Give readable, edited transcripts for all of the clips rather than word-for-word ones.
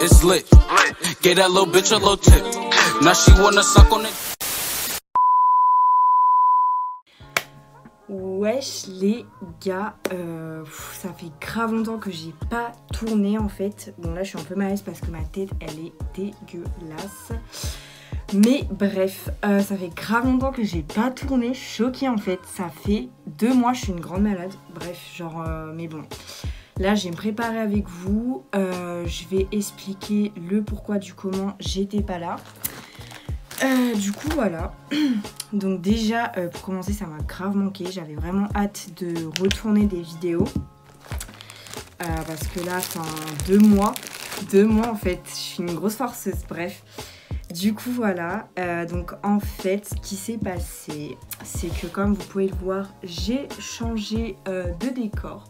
It's lit. Get that little bitch a little tip. Now she wanna suck on it. Wesh les gars, ça fait grave longtemps que j'ai pas tourné en fait. Bon là je suis un peu mal à l'aise parce que ma tête elle est dégueulasse. Mais bref, ça fait grave longtemps que j'ai pas tourné, je suis choquée en fait. Ça fait 2 mois, je suis une grande malade. Bref, genre, mais bon. Là je vais me préparer avec vous, je vais expliquer le pourquoi du comment j'étais pas là. Du coup voilà, donc déjà pour commencer ça m'a grave manqué, j'avais vraiment hâte de retourner des vidéos parce que là, enfin 2 mois en fait, je suis une grosse forceuse, bref. Du coup voilà, donc en fait ce qui s'est passé, c'est que comme vous pouvez le voir, j'ai changé de décor.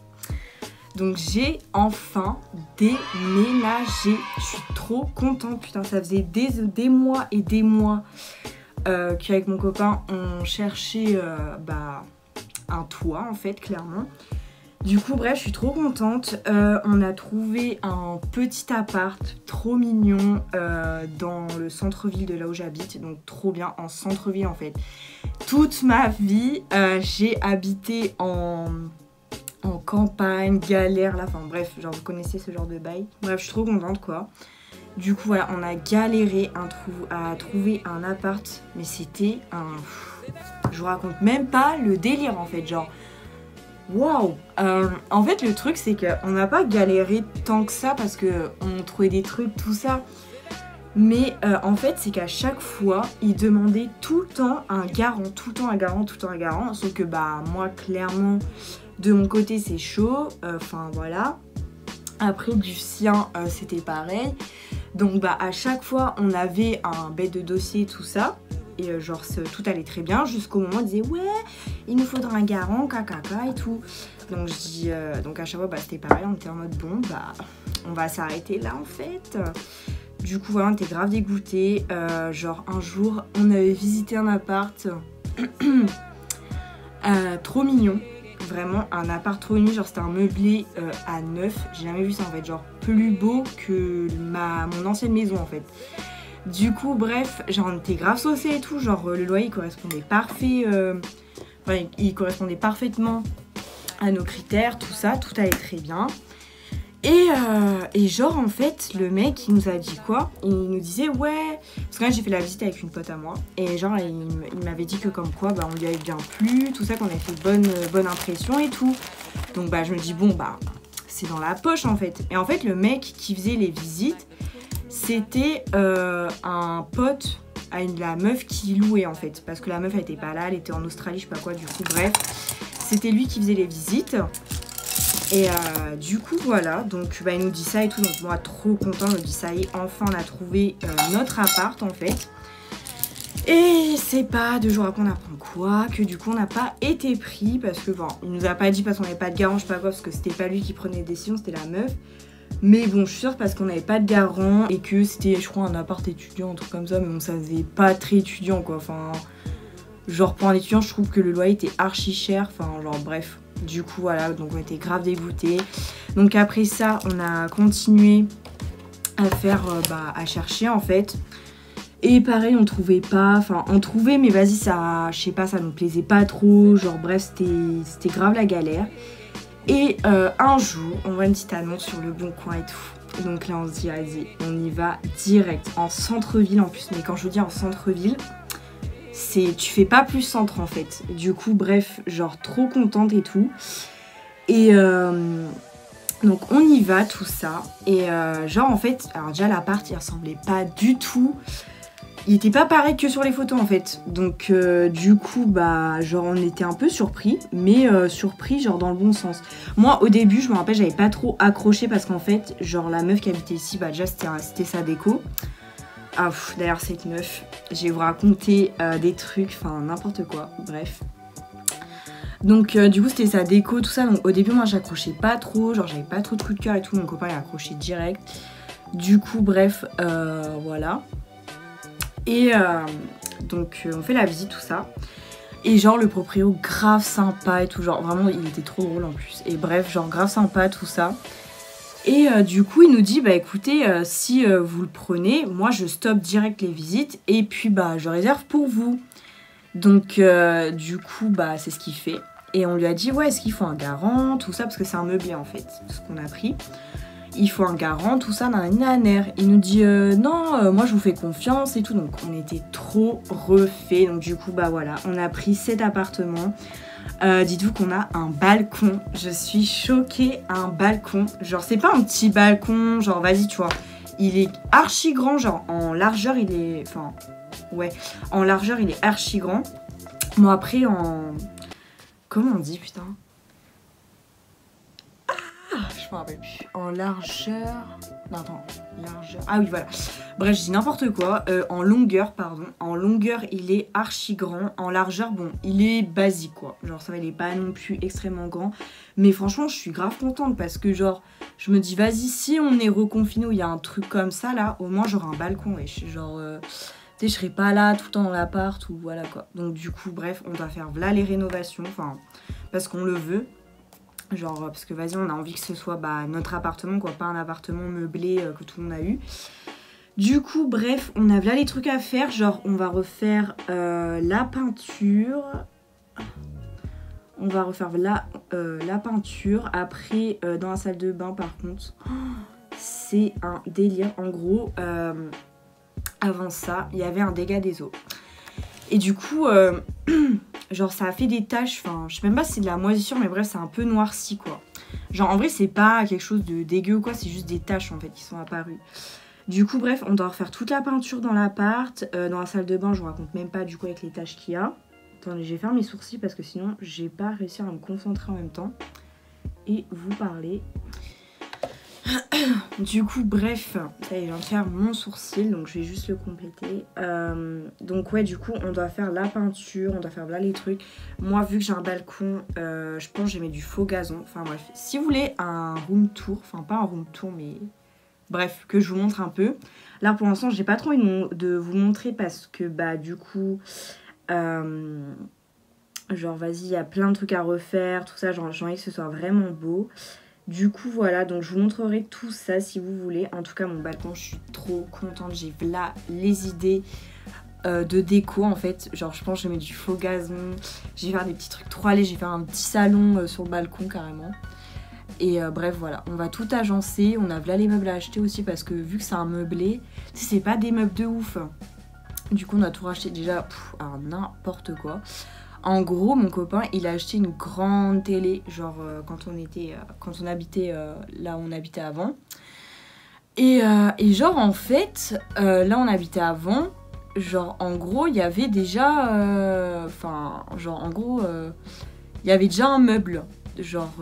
Donc j'ai enfin déménagé, je suis trop contente, putain ça faisait des mois et des mois qu'avec mon copain on cherchait un toit en fait clairement. Du coup bref je suis trop contente, on a trouvé un petit appart trop mignon dans le centre-ville de là où j'habite, donc trop bien en centre-ville en fait. Toute ma vie j'ai habité en campagne, galère là, enfin bref, genre vous connaissez ce genre de bail. Bref, je suis trop contente quoi. Du coup voilà, on a galéré à trouver un appart, mais c'était un... Je vous raconte même pas le délire en fait, genre... Waouh. En fait le truc c'est qu'on n'a pas galéré tant que ça parce qu'on trouvait des trucs, tout ça. Mais en fait c'est qu'à chaque fois, ils demandaient tout le temps un garant, sauf que bah moi clairement... De mon côté c'est chaud, enfin voilà. Après du sien c'était pareil. Donc bah à chaque fois on avait un bête de dossier tout ça. Et genre tout allait très bien jusqu'au moment où on disait ouais il nous faudra un garant, caca et tout. Donc je dis donc à chaque fois bah c'était pareil, on était en mode bon bah on va s'arrêter là en fait. Du coup voilà on était grave dégoûtés. Genre un jour on avait visité un appart trop mignon. Vraiment un appart trop mignon, genre c'était un meublé à neuf, j'ai jamais vu ça en fait, genre plus beau que mon ancienne maison en fait. Du coup bref, genre on était grave saucés et tout, genre le loyer correspondait il correspondait parfaitement à nos critères, tout ça, tout allait très bien. Et genre en fait le mec il nous a dit quoi? Il nous disait ouais, parce que là j'ai fait la visite avec une pote à moi et genre il m'avait dit que comme quoi bah on lui avait bien plu, tout ça, qu'on avait fait bonne impression et tout. Donc bah je me dis bon bah c'est dans la poche en fait. Et en fait le mec qui faisait les visites c'était un pote à la meuf qui louait en fait, parce que la meuf elle était pas là, elle était en Australie, je sais pas quoi, du coup bref c'était lui qui faisait les visites. Et du coup voilà, donc bah, il nous dit ça et tout, donc moi trop content, il me dit ça y est, enfin on a trouvé notre appart en fait. Et c'est pas 2 jours après on apprend quoi, que du coup on n'a pas été pris parce que bon, il nous a pas dit parce qu'on n'avait pas de garant, je sais pas quoi, parce que c'était pas lui qui prenait les décisions, c'était la meuf. Mais bon, je suis sûre parce qu'on n'avait pas de garant et que c'était je crois un appart étudiant, un truc comme ça, mais bon ça faisait pas très étudiant quoi, enfin... Genre pour un étudiant je trouve que le loyer était archi cher, enfin genre bref. Du coup voilà, donc on était grave dégoûtés. Donc après ça on a continué à faire, à chercher en fait. Et pareil on trouvait pas, enfin on trouvait mais vas-y ça, je sais pas, ça nous plaisait pas trop. Genre bref c'était grave la galère. Et un jour on voit une petite annonce sur le Bon Coin et tout. Donc là on se dit vas-y on y va direct, en centre-ville en plus. Mais quand je vous dis en centre-ville, tu fais pas plus centre en fait. Du coup bref, genre trop contente et tout. Et donc on y va tout ça. Et genre en fait, alors déjà l'appart il ressemblait pas du tout. Il était pas pareil que sur les photos en fait. Donc du coup bah genre on était un peu surpris. Mais surpris genre dans le bon sens. Moi au début je me rappelle j'avais pas trop accroché parce qu'en fait genre la meuf qui habitait ici bah déjà c'était sa déco. Ah d'ailleurs cette meuf, je vais vous raconter des trucs, enfin n'importe quoi, bref. Donc du coup c'était sa déco, tout ça, donc au début moi j'accrochais pas trop, genre j'avais pas trop de coup de cœur et tout, mon copain il a accroché direct. Du coup bref, voilà. Et donc on fait la visite, tout ça. Et genre le proprio grave sympa et tout, genre vraiment il était trop drôle en plus. Et bref, genre grave sympa tout ça. Et du coup, il nous dit, bah écoutez, si vous le prenez, moi je stoppe direct les visites et puis bah je réserve pour vous. Donc du coup, bah c'est ce qu'il fait. Et on lui a dit, ouais, est-ce qu'il faut un garant, tout ça, parce que c'est un meublé en fait, ce qu'on a pris. Il faut un garant, tout ça, nanana. Il nous dit, non, moi je vous fais confiance et tout. Donc on était trop refait. Donc du coup, bah voilà, on a pris cet appartement. Dites-vous qu'on a un balcon. Je suis choquée, un balcon. Genre, c'est pas un petit balcon, genre, vas-y, tu vois. Il est archi grand, genre, en largeur, il est... Enfin, ouais, en largeur, il est archi grand. Bon, après, en... Comment on dit, putain? Je me rappelle plus. En largeur... Non, attends. Largeur... Ah oui, voilà. Bref, je dis n'importe quoi. En longueur, pardon. En longueur, il est archi grand. En largeur, bon, il est basique, quoi. Genre, ça va, il est pas non plus extrêmement grand. Mais franchement, je suis grave contente parce que, genre, je me dis, vas-y, si on est reconfiné ou il y a un truc comme ça, là, au moins, j'aurai un balcon. Et genre... tu sais, je serai pas là tout le temps dans l'appart ou voilà, quoi. Donc, du coup, bref, on va faire là les rénovations. Enfin, parce qu'on le veut. Genre, parce que vas-y, on a envie que ce soit bah, notre appartement, quoi, pas un appartement meublé que tout le monde a eu. Du coup, bref, on a là les trucs à faire. Genre, on va refaire la peinture. On va refaire la peinture. Après, dans la salle de bain, par contre, c'est un délire. En gros, avant ça, il y avait un dégât des eaux. Et du coup, genre ça a fait des taches, enfin je sais même pas si c'est de la moisissure, mais bref c'est un peu noirci quoi. Genre en vrai c'est pas quelque chose de dégueu ou quoi, c'est juste des taches en fait qui sont apparues. Du coup bref, on doit refaire toute la peinture dans l'appart, dans la salle de bain je vous raconte même pas du coup avec les taches qu'il y a. Attendez, je vais faire mes sourcils parce que sinon j'ai pas réussi à me concentrer en même temps et vous parler. Du coup, bref, ça y est, je viens de faire mon sourcil, donc je vais juste le compléter. Donc ouais, du coup, on doit faire la peinture, on doit faire là les trucs. Moi, vu que j'ai un balcon, je pense que j'ai mis du faux gazon. Enfin bref, si vous voulez un room tour, enfin pas un room tour, mais bref, que je vous montre un peu. Là, pour l'instant, j'ai pas trop envie de vous montrer parce que bah du coup... genre vas-y, il y a plein de trucs à refaire, tout ça, j'ai envie que ce soit vraiment beau. Du coup voilà, donc je vous montrerai tout ça si vous voulez. En tout cas mon balcon, je suis trop contente. J'ai là les idées de déco en fait. Genre je pense que je vais mettre du faux gazon. Je vais faire des petits trucs trop allés. J'ai fait un petit salon sur le balcon carrément. Et bref voilà, on va tout agencer. On a là les meubles à acheter aussi parce que vu que c'est un meublé, c'est pas des meubles de ouf. Du coup on a tout racheté déjà à n'importe quoi. En gros, mon copain, il a acheté une grande télé, genre quand on habitait là où on habitait avant. Et genre en fait, là où on habitait avant, genre en gros, il y avait déjà, enfin, genre en gros, il y avait déjà un meuble. Genre,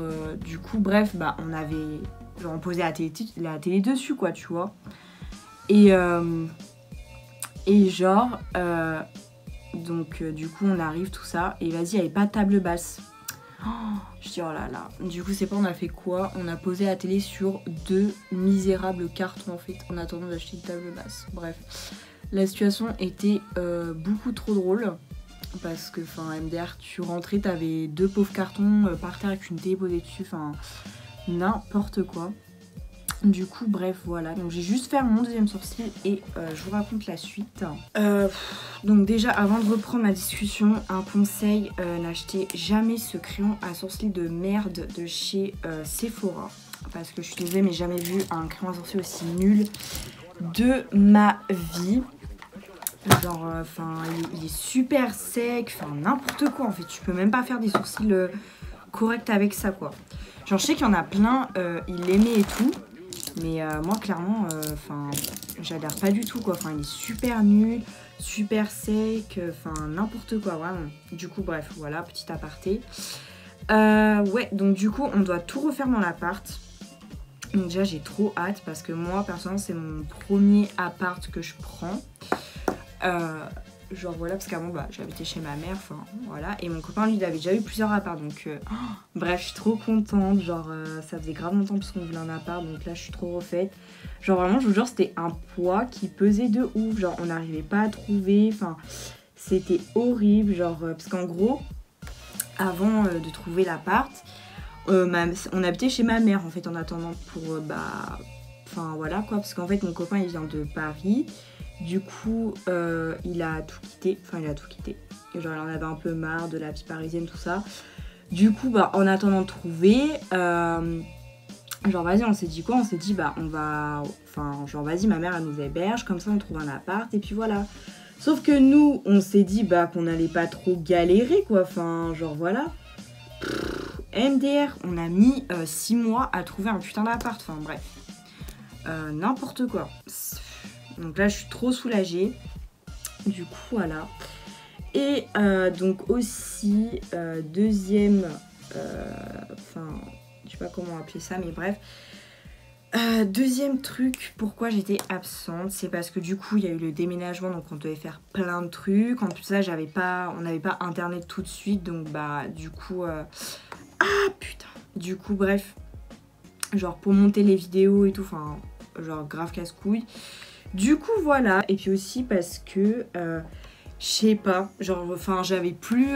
du coup, bref, bah on avait, genre on posait la télé dessus, quoi, tu vois. Et genre... donc du coup on arrive tout ça et vas-y il n'y avait pas de table basse. Je dis oh là là. Du coup c'est pas on a fait quoi? On a posé la télé sur 2 misérables cartons en fait en attendant d'acheter une table basse. Bref, la situation était beaucoup trop drôle parce que enfin MDR tu rentrais t'avais 2 pauvres cartons par terre avec une télé posée dessus, enfin n'importe quoi. Du coup, bref, voilà. Donc, j'ai juste fait mon deuxième sourcil et je vous raconte la suite. Donc, déjà, avant de reprendre ma discussion, un conseil, n'achetez jamais ce crayon à sourcils de merde de chez Sephora. Parce que je suis désolée, mais j'ai jamais vu un crayon à sourcils aussi nul de ma vie. Genre, enfin, il est super sec, enfin, n'importe quoi. En fait, tu peux même pas faire des sourcils corrects avec ça, quoi. Genre, je sais qu'il y en a plein, ils l'aimaient et tout. Mais moi clairement, j'adhère pas du tout quoi. Enfin, il est super nul, super sec, enfin n'importe quoi vraiment. Du coup bref, voilà, petit aparté. Ouais, donc du coup on doit tout refaire dans l'appart. Donc déjà j'ai trop hâte parce que moi personnellement c'est mon premier appart que je prends. Genre voilà, parce qu'avant bah, j'habitais chez ma mère, enfin voilà. Et mon copain lui il avait déjà eu plusieurs apparts, donc bref je suis trop contente. Genre ça faisait grave longtemps parce qu'on voulait un appart, donc là je suis trop refaite. Genre vraiment je vous jure c'était un poids qui pesait de ouf, genre on n'arrivait pas à trouver, enfin c'était horrible. Genre parce qu'en gros avant de trouver l'appart, on habitait chez ma mère en fait en attendant pour enfin voilà quoi, parce qu'en fait mon copain il vient de Paris, du coup il a tout quitté, et genre il en avait un peu marre de la vie parisienne tout ça, du coup en attendant de trouver, genre vas-y on s'est dit quoi, on s'est dit on va, enfin genre vas-y ma mère elle nous héberge, comme ça on trouve un appart et puis voilà. Sauf que nous on s'est dit qu'on n'allait pas trop galérer quoi, enfin genre voilà. MDR, on a mis 6 mois à trouver un putain d'appart, enfin bref. N'importe quoi. Donc là je suis trop soulagée. Du coup voilà. Et donc aussi deuxième, enfin je sais pas comment appeler ça mais bref. Deuxième truc, pourquoi j'étais absente, c'est parce que du coup il y a eu le déménagement, donc on devait faire plein de trucs. En plus ça on n'avait pas internet tout de suite, donc du coup putain, du coup bref, genre pour monter les vidéos et tout, enfin genre grave casse-couille. Du coup voilà, et puis aussi parce que je sais pas, genre enfin j'avais plus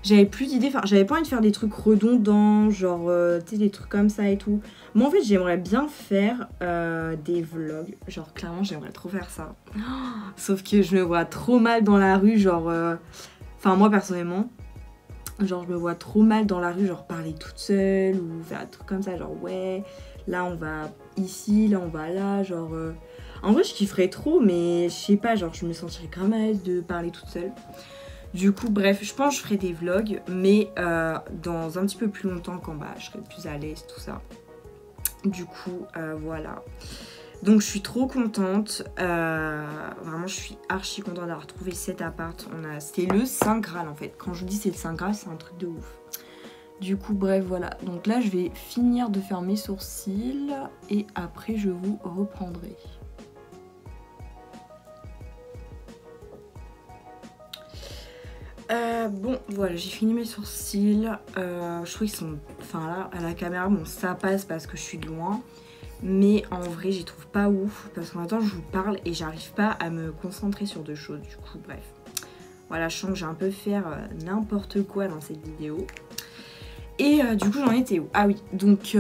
d'idées, enfin j'avais pas envie de faire des trucs redondants, genre tu sais des trucs comme ça et tout. Moi en fait j'aimerais bien faire des vlogs, genre clairement j'aimerais trop faire ça. Sauf que je me vois trop mal dans la rue, genre enfin moi personnellement, genre je me vois trop mal dans la rue, genre parler toute seule ou faire un truc comme ça, genre ouais là on va ici, là on va là, genre en vrai je kifferais trop mais je sais pas, genre je me sentirais grave mal à l'aise de parler toute seule. Du coup bref, je pense que je ferai des vlogs mais dans un petit peu plus longtemps quand je serai plus à l'aise tout ça. Du coup voilà. Donc je suis trop contente, vraiment je suis archi contente d'avoir trouvé cet appart. C'était le Saint Graal en fait, quand je vous dis c'est le Saint Graal c'est un truc de ouf. Du coup bref voilà, donc là je vais finir de faire mes sourcils et après je vous reprendrai. Bon voilà, j'ai fini mes sourcils, je trouve qu'ils sont, enfin là à la caméra bon ça passe parce que je suis de loin. Mais en vrai j'y trouve pas ouf parce qu'en même temps je vous parle et j'arrive pas à me concentrer sur deux choses. Du coup bref, voilà, je sens que j'ai un peu faire n'importe quoi dans cette vidéo. Et du coup j'en étais où? Ah oui, donc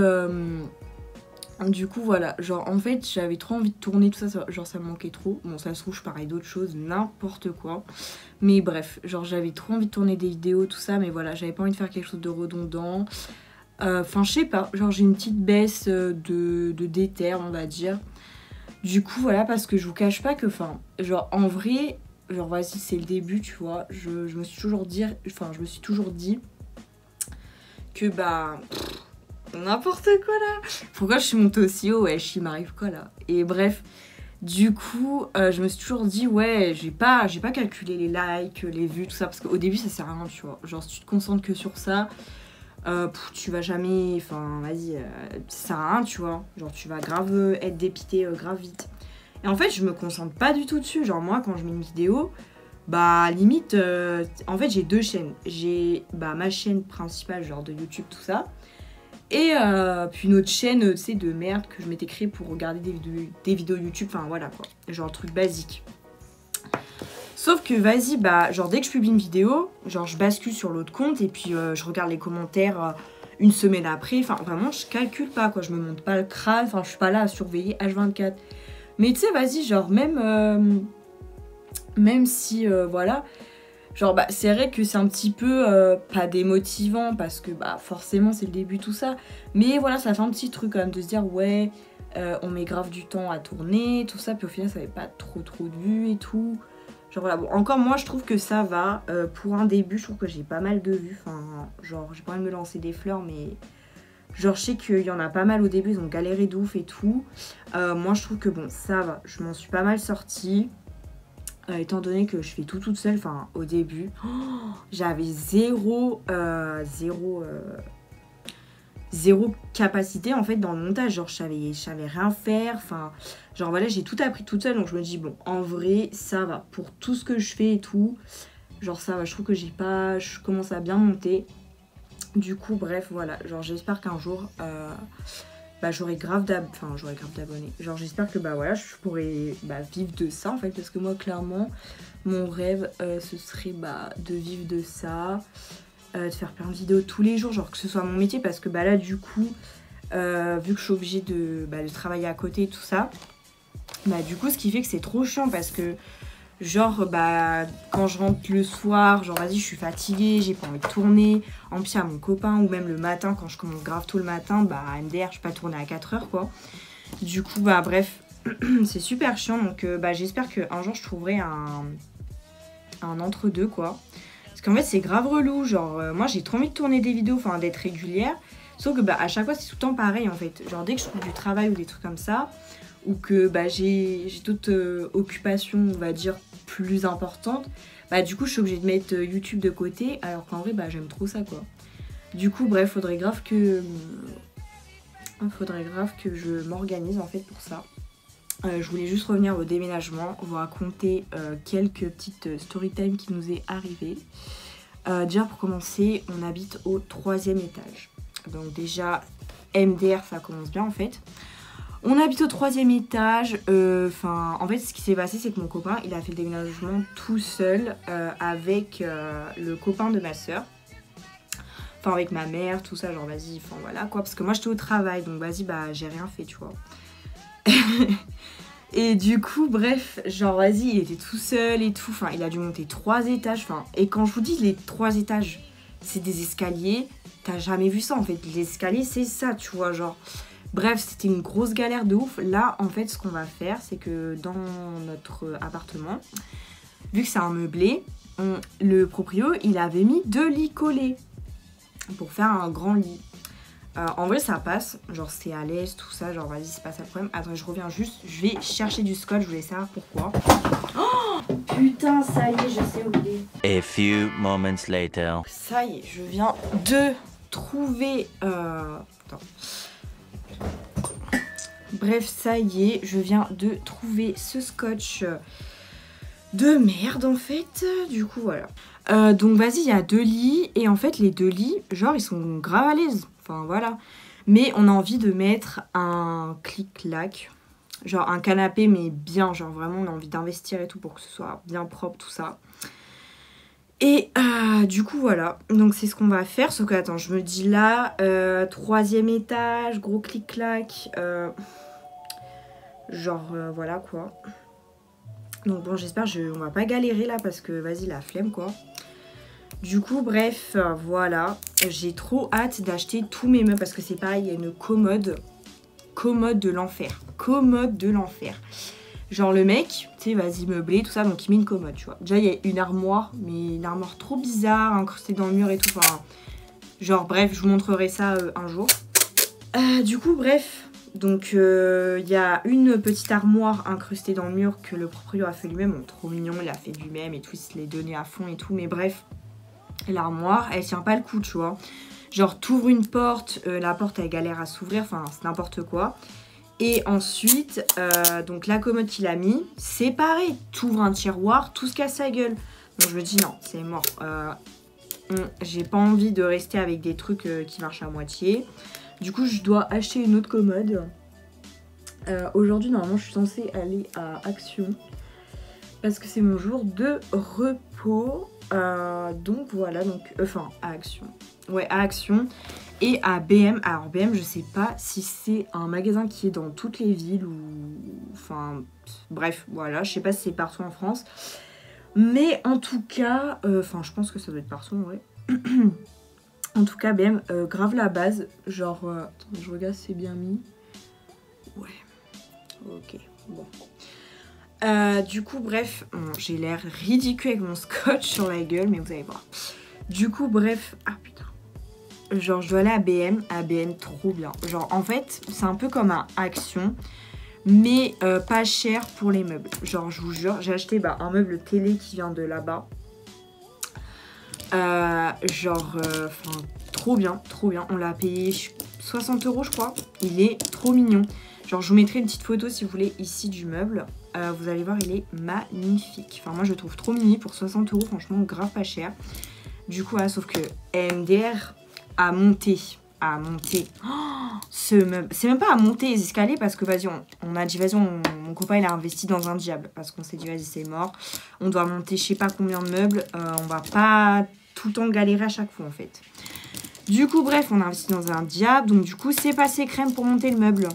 du coup voilà, genre en fait j'avais trop envie de tourner tout ça, genre ça me manquait trop. Bon ça se trouve je parlais d'autres choses, n'importe quoi. Mais bref, genre j'avais trop envie de tourner des vidéos tout ça, mais voilà, j'avais pas envie de faire quelque chose de redondant. Enfin je sais pas, genre j'ai une petite baisse de déter on va dire. Du coup voilà, parce que je vous cache pas que enfin genre en vrai, genre vas-y c'est le début tu vois, je me suis toujours dit que n'importe quoi là. Pourquoi je suis montée aussi haut, wesh il m'arrive quoi là. Et bref, du coup je me suis toujours dit ouais j'ai pas calculé les likes, les vues tout ça, parce qu'au début ça sert à rien tu vois, genre si tu te concentres que sur ça, tu vas jamais, enfin vas-y, ça sert à rien tu vois, genre tu vas grave être dépité grave vite. Et en fait je me concentre pas du tout dessus, genre moi quand je mets une vidéo, limite, en fait j'ai deux chaînes, j'ai ma chaîne principale genre de YouTube tout ça, et puis une autre chaîne tu sais de merde que je m'étais créée pour regarder des vidéos YouTube, enfin voilà quoi, genre truc basique. Sauf que vas-y, genre dès que je publie une vidéo, genre je bascule sur l'autre compte et puis je regarde les commentaires une semaine après. Enfin vraiment je calcule pas quoi, je me monte pas le crâne, enfin je suis pas là à surveiller H24. Mais tu sais vas-y, genre même si voilà, genre c'est vrai que c'est un petit peu pas démotivant parce que forcément c'est le début tout ça. Mais voilà, ça fait un petit truc quand même de se dire ouais, on met grave du temps à tourner, tout ça, puis au final ça fait pas trop de vues et tout. Genre voilà, bon, encore moi je trouve que ça va, pour un début je trouve que j'ai pas mal de vues, enfin genre j'ai pas envie de me lancer des fleurs mais genre je sais qu'il y en a pas mal au début, ils ont galéré de ouf et tout. Moi je trouve que bon ça va, je m'en suis pas mal sortie, étant donné que je fais tout toute seule, enfin au début, j'avais zéro capacité en fait dans le montage, genre je savais rien faire, enfin genre voilà j'ai tout appris toute seule, donc je me dis bon en vrai ça va pour tout ce que je fais et tout, genre ça va, je trouve que je commence à bien monter. Du coup bref voilà, genre j'espère qu'un jour j'aurai grave d'abonnés, genre j'espère que voilà je pourrai vivre de ça en fait, parce que moi clairement mon rêve ce serait de vivre de ça. de faire plein de vidéos tous les jours, genre que ce soit mon métier, parce que bah là du coup, vu que je suis obligée de travailler à côté et tout ça, bah du coup ce qui fait que c'est trop chiant parce que genre bah quand je rentre le soir, genre vas-y je suis fatiguée, j'ai pas envie de tourner, en plus à mon copain ou même le matin quand je commence grave tôt le matin, bah MDR je peux pas tourner à 4h quoi. Du coup bah bref, c'est super chiant donc bah j'espère qu'un jour je trouverai un entre-deux quoi. Parce qu'en fait c'est grave relou, genre moi j'ai trop envie de tourner des vidéos, enfin d'être régulière, sauf que bah à chaque fois c'est tout le temps pareil en fait, genre dès que je trouve du travail ou des trucs comme ça, ou que bah, j'ai d'autres occupations, on va dire, plus importantes, bah du coup je suis obligée de mettre YouTube de côté, alors qu'en vrai bah j'aime trop ça quoi. Du coup bref, faudrait grave que je m'organise en fait pour ça. Je voulais juste revenir au déménagement, vous raconter quelques petites story time qui nous est arrivées. Déjà pour commencer, on habite au 3e étage. Donc déjà, MDR ça commence bien en fait. On habite au 3e étage, en fait ce qui s'est passé c'est que mon copain il a fait le déménagement tout seul avec le copain de ma soeur. Enfin avec ma mère, tout ça, genre vas-y, enfin voilà quoi, parce que moi j'étais au travail donc vas-y bah j'ai rien fait tu vois. Et du coup bref, genre vas-y il était tout seul et tout, enfin il a dû monter 3 étages, enfin et quand je vous dis les 3 étages c'est des escaliers, t'as jamais vu ça en fait, les escaliers c'est ça tu vois genre. Bref, c'était une grosse galère de ouf. Là, en fait, ce qu'on va faire, c'est que dans notre appartement, vu que c'est un meublé, le proprio, il avait mis 2 lits collés pour faire un grand lit. En vrai, ça passe. Genre, c'est à l'aise, tout ça. Genre, vas-y, c'est pas ça le problème. Attends, je reviens juste. Je vais chercher du scotch. Je voulais savoir pourquoi. Oh putain, ça y est, je sais où il est. A few moments later. Ça y est, je viens de trouver... Attends. Bref, ça y est, je viens de trouver ce scotch de merde en fait. Du coup, voilà. Donc, vas-y, il y a 2 lits. Et en fait, les 2 lits, genre, ils sont grave à l'aise. Enfin, voilà. Mais on a envie de mettre un clic-clac. Genre, un canapé, mais bien. Genre, vraiment, on a envie d'investir et tout pour que ce soit bien propre, tout ça. Et du coup, voilà. Donc, c'est ce qu'on va faire. Sauf que, attends, je me dis là, 3e étage, gros clic-clac. Voilà quoi. Donc bon, j'espère on va pas galérer là parce que vas-y la flemme quoi. Du coup bref, voilà. J'ai trop hâte d'acheter tous mes meubles parce que c'est pareil, il y a une commode de l'enfer. Commode de l'enfer. Genre le mec, tu sais, vas-y meubler, tout ça, donc il met une commode, tu vois. Déjà il y a une armoire, mais une armoire trop bizarre, incrustée dans le mur et tout. Enfin, genre bref, je vous montrerai ça un jour. Du coup bref. Donc il y a une petite armoire incrustée dans le mur que le proprio a fait lui-même. Bon, trop mignon, il a fait lui-même et tout, il se l'est donné à fond et tout. Mais bref, l'armoire, elle tient pas le coup, tu vois. Genre, t'ouvres une porte, la porte, elle galère à s'ouvrir, enfin, c'est n'importe quoi. Et ensuite, donc la commode qu'il a mis, c'est pareil. T'ouvres un tiroir, tout se casse la gueule. Donc je me dis non, c'est mort. J'ai pas envie de rester avec des trucs qui marchent à moitié. Du coup, je dois acheter une autre commode. Aujourd'hui, normalement, je suis censée aller à Action. Parce que c'est mon jour de repos. Donc voilà, à Action. Ouais, à Action. Et à BM. Alors BM, je sais pas si c'est un magasin qui est dans toutes les villes ou... Enfin, bref, voilà. Je sais pas si c'est partout en France. Mais en tout cas... je pense que ça doit être partout, ouais. En tout cas, BM, grave la base. Genre, attends, je regarde si c'est bien mis. Ouais. Ok, bon. Du coup, bref, j'ai l'air ridicule avec mon scotch sur la gueule, mais vous allez voir. Du coup, bref, ah putain. Genre, je dois aller à BM. À BM, trop bien. Genre, en fait, c'est un peu comme un Action, mais pas cher pour les meubles. Genre, je vous jure, j'ai acheté un meuble télé qui vient de là-bas. Trop bien, trop bien. On l'a payé 60 € je crois. Il est trop mignon. Genre je vous mettrai une petite photo si vous voulez ici du meuble. Vous allez voir, il est magnifique. Enfin moi je le trouve trop mini pour 60 €, franchement grave pas cher. Du coup voilà, sauf que MDR a monté. Ce meuble. C'est même pas à monter les escaliers parce que vas-y, on a dit vas-y, mon copain il a investi dans un diable parce qu'on s'est dit vas-y c'est mort. On doit monter je sais pas combien de meubles. On va pas tout le temps galérer à chaque fois en fait. Du coup bref, on a investi dans un diable, donc du coup c'est passé crème pour monter le meuble.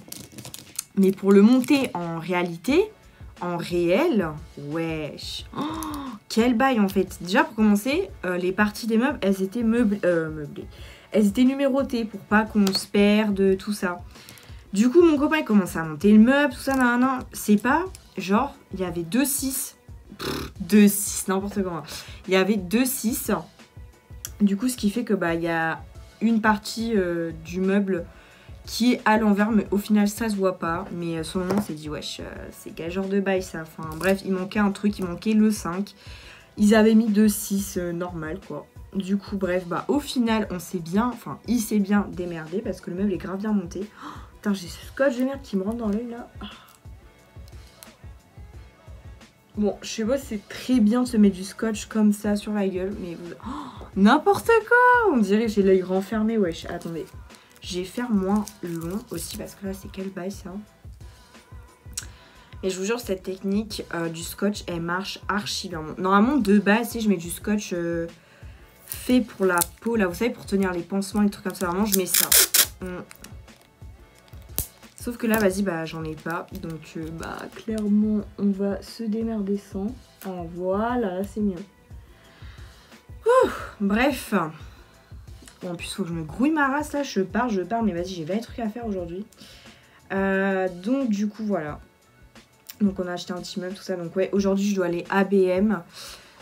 Mais pour le monter en réalité, en réel, wesh, oh, quel bail en fait. Déjà pour commencer, les parties des meubles, elles étaient meublées. Elles étaient numérotées pour pas qu'on se perde, tout ça. Du coup, mon copain il commence à monter le meuble, tout ça, nan. C'est pas, genre, il y avait 2,6. 2,6, n'importe comment. Il y avait 2,6. Du coup, ce qui fait que, bah, il y a une partie du meuble qui est à l'envers, mais au final, ça se voit pas. Mais sur le moment, on s'est dit, wesh, c'est quel genre de bail, ça. Enfin, bref, il manquait un truc, il manquait le 5. Ils avaient mis 2,6 normal, quoi. Du coup, bref, bah, au final, il s'est bien démerdé parce que le meuble est grave bien monté. Oh, putain, j'ai ce scotch de merde qui me rentre dans l'œil, là. Oh. Bon, je sais pas si c'est très bien de se mettre du scotch comme ça sur la gueule, mais n'importe quoi. On dirait que j'ai l'œil renfermé, wesh. Attendez, je vais faire moins long aussi parce que là, c'est quel bail, ça. Et je vous jure, cette technique du scotch, elle marche archi bien. Normalement, de base, si je mets du scotch fait pour la peau, là, vous savez, pour tenir les pansements, les trucs comme ça, vraiment, je mets ça. Sauf que là, vas-y, bah, j'en ai pas. Donc, bah, clairement, on va se démerder sans. Ah, voilà, là, c'est mieux. Ouh, bref. Bon, en plus, faut que je me grouille ma race, là. Je pars, mais vas-y, j'ai 20 trucs à faire aujourd'hui. Donc, du coup, voilà. Donc, on a acheté un petit meuble, tout ça. Donc, ouais, aujourd'hui, je dois aller à BM.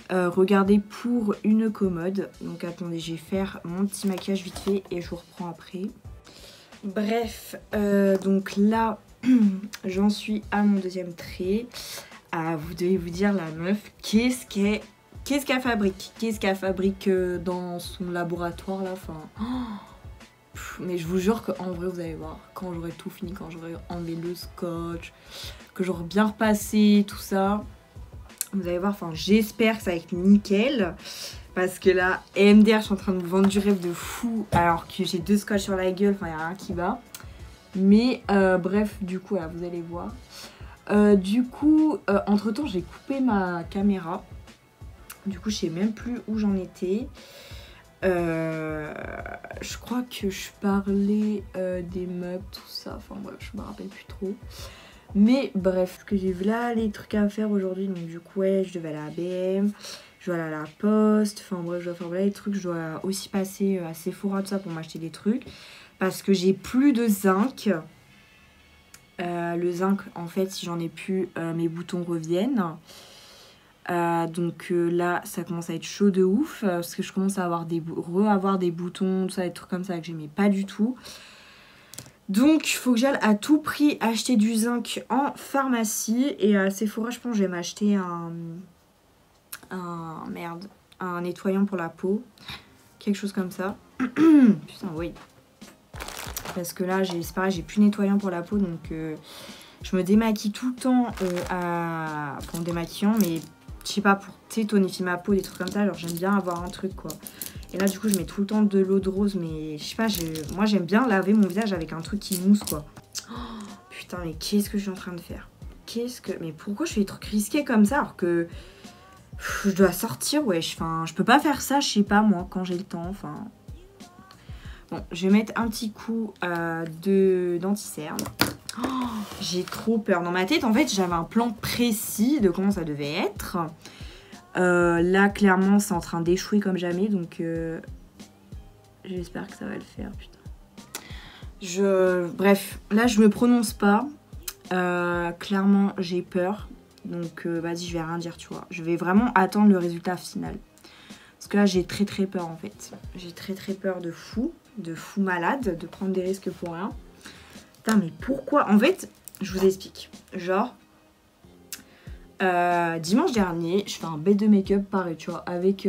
Regarder pour une commode. Donc, attendez, je vais faire mon petit maquillage vite fait et je vous reprends après. Bref, donc là, j'en suis à mon deuxième trait. Vous devez vous dire, la meuf, qu'est-ce qu'elle fabrique? Qu'est-ce qu'elle fabrique dans son laboratoire, là? Enfin, mais je vous jure qu'en vrai, vous allez voir, quand j'aurai tout fini, quand j'aurai enlevé le scotch, que j'aurai bien repassé, tout ça, vous allez voir, enfin, j'espère que ça va être nickel. Parce que là, MDR, je suis en train de me vendre du rêve de fou. Alors que j'ai 2 scotch sur la gueule. Enfin, il n'y a rien qui va. Mais bref, du coup, là, vous allez voir. Entre temps, j'ai coupé ma caméra. Du coup, je sais même plus où j'en étais. Je crois que je parlais des meubles, tout ça. Enfin, bref, je me rappelle plus trop. Mais bref, ce que j'ai vu là, les trucs à faire aujourd'hui. Donc, du coup, ouais, je devais aller à BM. Je dois aller à la poste, enfin bref, je dois faire voilà, les trucs. Je dois aussi passer à Sephora, tout ça, pour m'acheter des trucs. Parce que j'ai plus de zinc. Le zinc, en fait, si j'en ai plus, mes boutons reviennent. Donc là, ça commence à être chaud de ouf. Parce que je commence à avoir avoir des boutons, tout ça, des trucs comme ça que j'aimais pas du tout. Donc, il faut que j'aille à tout prix acheter du zinc en pharmacie. Et à Sephora, je pense que je vais m'acheter un nettoyant pour la peau, quelque chose comme ça. Putain, oui, parce que là c'est pareil, j'ai plus de nettoyant pour la peau, donc je me démaquille tout le temps en démaquillant, mais je sais pas, pour tonifier ma peau, des trucs comme ça, alors j'aime bien avoir un truc, quoi. Et là du coup je mets tout le temps de l'eau de rose, mais je sais pas, moi j'aime bien laver mon visage avec un truc qui mousse, quoi. Oh, putain, mais qu'est-ce que je suis en train de faire? Mais pourquoi je fais des trucs risqués comme ça alors que je dois sortir, wesh. Enfin, je peux pas faire ça, je sais pas, moi, quand j'ai le temps. Enfin, bon, je vais mettre un petit coup d'anti-cerne. Oh, j'ai trop peur. Dans ma tête, en fait, j'avais un plan précis de comment ça devait être. Là, clairement, c'est en train d'échouer comme jamais. Donc, j'espère que ça va le faire, putain. Bref, là, je me prononce pas. Clairement, j'ai peur. Donc vas-y, je vais rien dire, tu vois. Je vais vraiment attendre le résultat final. Parce que là, j'ai très très peur en fait. J'ai très très peur de fou malade, de prendre des risques pour rien. Putain, mais pourquoi? En fait, je vous explique. Genre, dimanche dernier, je fais un bête de make-up pareil, tu vois. Avec,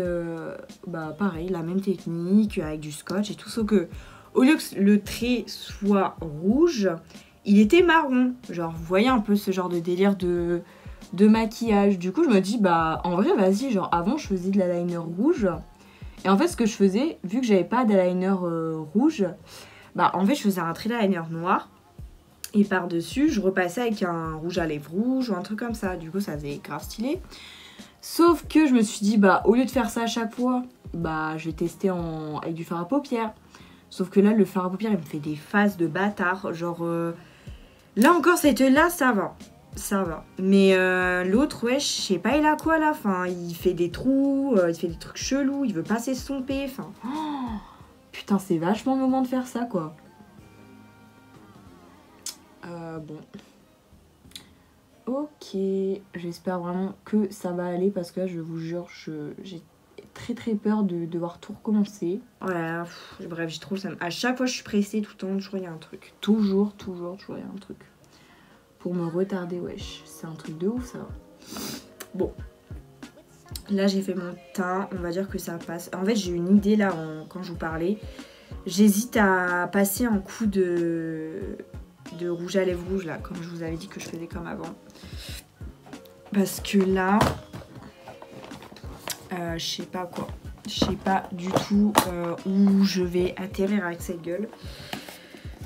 pareil, la même technique, avec du scotch et tout. Sauf que, au lieu que le trait soit rouge, il était marron. Genre, vous voyez un peu ce genre de délire de maquillage. Du coup, je me dis, bah, en vrai, vas-y, genre, avant, je faisais de l'eyeliner rouge. Et en fait, ce que je faisais, vu que j'avais pas d'eyeliner rouge, bah, en fait, je faisais un trait d'eyeliner noir. Et par-dessus, je repassais avec un rouge à lèvres rouge ou un truc comme ça. Du coup, ça faisait grave stylé. Sauf que je me suis dit, bah, au lieu de faire ça à chaque fois, bah je vais tester avec du fard à paupières. Sauf que là, le fard à paupières, il me fait des faces de bâtard. Genre, là encore, cette là, ça va. Ça va. Mais l'autre, ouais, je sais pas, il a quoi là. Enfin, il fait des trous, il fait des trucs chelous, il veut pas s'estomper. Enfin, oh, putain, c'est vachement le moment de faire ça, quoi. Bon. Ok, j'espère vraiment que ça va aller parce que là, je vous jure, j'ai très peur de devoir tout recommencer. Voilà, bref, j'ai trop le seum. À chaque fois, je suis pressée, tout le temps, toujours il y a un truc. Toujours, il y a un truc. Pour me retarder, wesh. C'est un truc de ouf, ça. Bon. Là, j'ai fait mon teint. On va dire que ça passe. En fait, j'ai une idée là, quand je vous parlais. J'hésite à passer un coup de rouge à lèvres rouge, là, comme je vous avais dit que je faisais comme avant. Parce que là, je sais pas quoi. Je sais pas du tout où je vais atterrir avec cette gueule.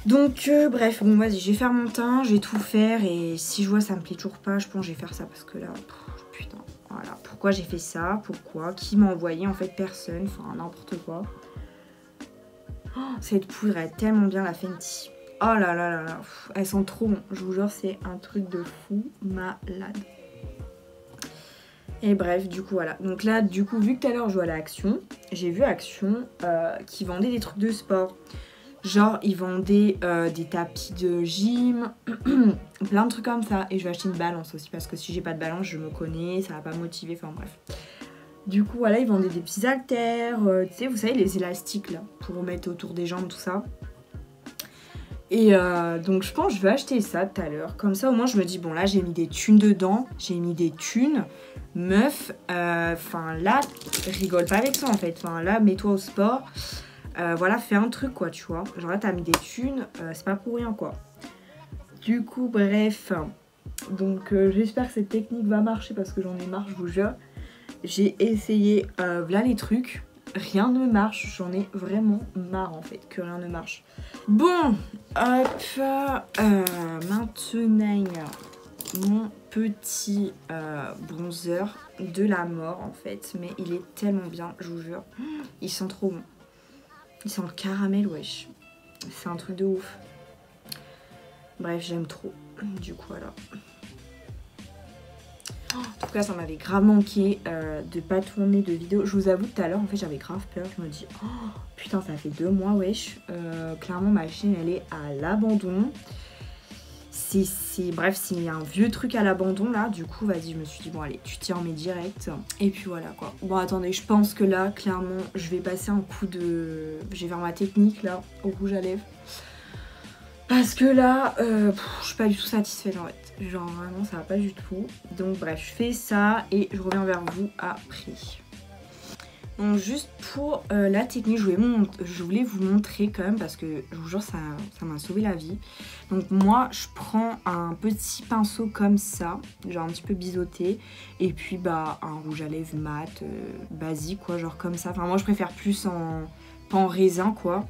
Donc, bref, bon, vas-y, je vais faire mon teint, je vais tout faire. Et si je vois ça me plaît toujours pas, je pense que je vais faire ça. Parce que là, putain, voilà. Pourquoi j'ai fait ça? Pourquoi? Qui m'a envoyé? En fait, personne. Enfin, n'importe quoi. Oh, cette poudre, elle est tellement bien, la Fenty. Oh là là là là, elles sont trop bon. Je vous jure, c'est un truc de fou malade. Et bref, du coup, voilà. Donc là, du coup, vu que tout à l'heure, je jouais à la Action, j'ai vu Action qui vendait des trucs de sport. Genre, ils vendaient des tapis de gym, plein de trucs comme ça. Et je vais acheter une balance aussi, parce que si j'ai pas de balance, je me connais, ça va pas me motiver, enfin bref. Du coup, voilà, ils vendaient des petits haltères, tu sais, vous savez, les élastiques, là, pour mettre autour des jambes, tout ça. Et donc je pense que je vais acheter ça tout à l'heure. Comme ça au moins je me dis bon là j'ai mis des thunes dedans. J'ai mis des thunes. Meuf, enfin là rigole pas avec ça en fait. Enfin là mets-toi au sport. Voilà fais un truc quoi tu vois. Genre là t'as mis des thunes. C'est pas pour rien quoi. Du coup bref. Donc j'espère que cette technique va marcher parce que j'en ai marre je vous jure. J'ai essayé là les trucs. Rien ne marche, j'en ai vraiment marre en fait, que rien ne marche. Bon, hop, maintenant, mon petit bronzer de la mort en fait. Mais il est tellement bien, je vous jure. Il sent trop bon. Il sent le caramel, wesh. C'est un truc de ouf. Bref, j'aime trop. Du coup, voilà. En tout cas, ça m'avait grave manqué de pas tourner de vidéo. Je vous avoue, tout à l'heure, en fait, j'avais grave peur. Je me dis, oh putain, ça fait 2 mois, wesh. Clairement, ma chaîne, elle est à l'abandon. Bref, c'est un vieux truc à l'abandon, là. Du coup, vas-y, je me suis dit, bon, allez, tu t'y remets direct. Et puis voilà, quoi. Bon, attendez, je pense que là, clairement, je vais passer un coup de... Je vais faire ma technique, là, au rouge à lèvres. Parce que là, je suis pas du tout satisfaite, en fait. Genre vraiment ça va pas du tout. Donc bref je fais ça et je reviens vers vous après. Donc juste pour la technique je voulais vous montrer quand même parce que je vous jure ça m'a sauvé la vie. Donc moi je prends un petit pinceau comme ça, genre un petit peu biseauté. Et puis bah un rouge à lèvres mat, basique quoi, genre comme ça. Enfin moi je préfère plus pas en raisin quoi.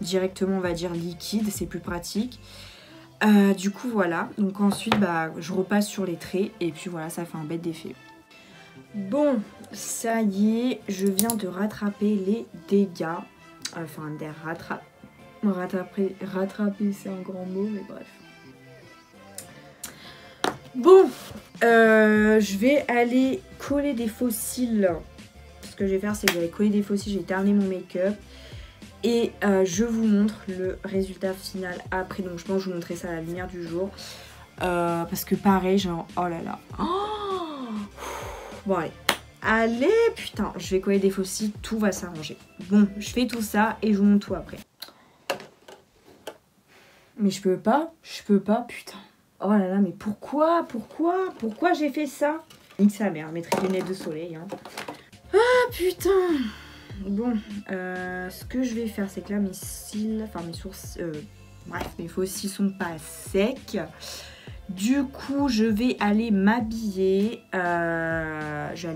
Directement on va dire liquide, c'est plus pratique. Du coup voilà, donc ensuite bah, je repasse sur les traits et puis voilà ça fait un bête d'effet. Bon ça y est, je viens de rattraper les dégâts, enfin rattraper c'est un grand mot mais bref. Bon, je vais aller coller des faux cils. Ce que je vais faire c'est que je vais coller des faux cils, j'ai terminé mon make-up. Et je vous montre le résultat final après. Donc je pense que je vous montrerai ça à la lumière du jour. Parce que pareil, genre, oh là là. Oh bon allez. Allez, putain, je vais coller des faux cils, tout va s'arranger. Bon, je fais tout ça et je vous montre tout après. Mais je peux pas, putain. Oh là là, mais pourquoi j'ai fait ça? Nique sa mère, mettrai des lunettes de soleil. Hein. Ah putain. Bon, ce que je vais faire, c'est que là, mes cils, enfin mes sourcils, bref, mes faux cils sont pas secs. Du coup, je vais aller m'habiller. Je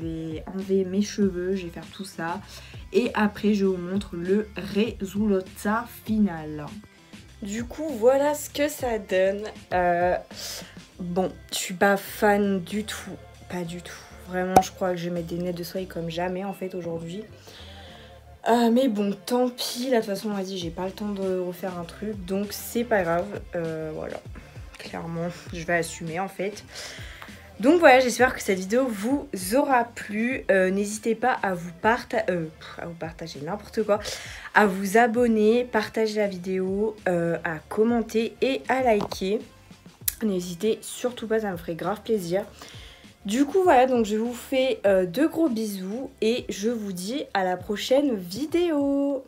vais enlever mes cheveux, je vais faire tout ça. Et après, je vous montre le résultat final. Du coup, voilà ce que ça donne. Bon, je suis pas fan du tout. Pas du tout. Vraiment, je crois que je vais mettre des lunettes de soleil comme jamais en fait aujourd'hui. Mais bon, tant pis. Là, de toute façon, on m'a dit j'ai pas le temps de refaire un truc. Donc, c'est pas grave. Voilà. Clairement, je vais assumer en fait. Donc voilà, j'espère que cette vidéo vous aura plu. N'hésitez pas à vous partager n'importe quoi, à vous abonner, partager la vidéo, à commenter et à liker. N'hésitez surtout pas, ça me ferait grave plaisir. Du coup voilà, donc je vous fais de gros bisous et je vous dis à la prochaine vidéo.